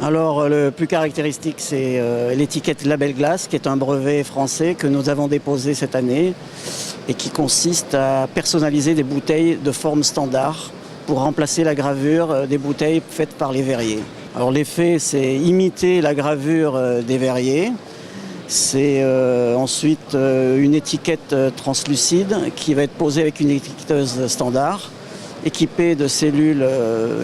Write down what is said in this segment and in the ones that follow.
Alors, le plus caractéristique, c'est l'étiquette Label Glace, qui est un brevet français que nous avons déposé cette année et qui consiste à personnaliser des bouteilles de forme standard pour remplacer la gravure des bouteilles faites par les verriers. Alors, l'effet, c'est imiter la gravure des verriers. C'est ensuite une étiquette translucide qui va être posée avec une étiqueteuse standard, équipée de cellules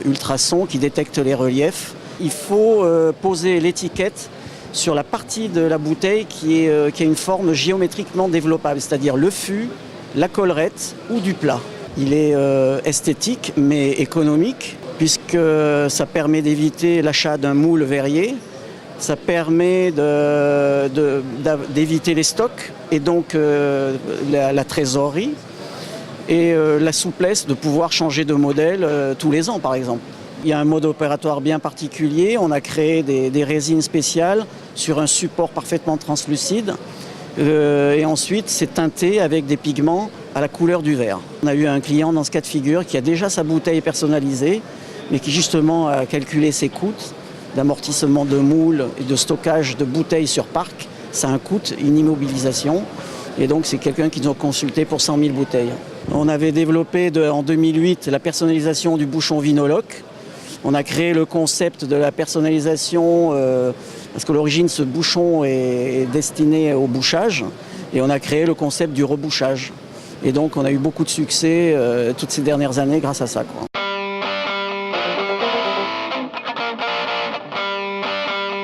ultrasons qui détectent les reliefs. Il faut poser l'étiquette sur la partie de la bouteille qui a une forme géométriquement développable, c'est-à-dire le fût, la collerette ou du plat. Il est esthétique mais économique puisque ça permet d'éviter l'achat d'un moule verrier, ça permet d'éviter les stocks et donc la trésorerie et la souplesse de pouvoir changer de modèle tous les ans par exemple. Il y a un mode opératoire bien particulier. On a créé des résines spéciales sur un support parfaitement translucide. Et ensuite, c'est teinté avec des pigments à la couleur du verre. On a eu un client dans ce cas de figure qui a déjà sa bouteille personnalisée, mais qui justement a calculé ses coûts d'amortissement de moules et de stockage de bouteilles sur parc. Ça a un coût, une immobilisation. Et donc, c'est quelqu'un qui nous a consulté pour 100 000 bouteilles. On avait développé en 2008 la personnalisation du bouchon Vinoloc. On a créé le concept de la personnalisation parce qu'à l'origine, ce bouchon est destiné au bouchage et on a créé le concept du rebouchage. Et donc, on a eu beaucoup de succès toutes ces dernières années grâce à ça, quoi.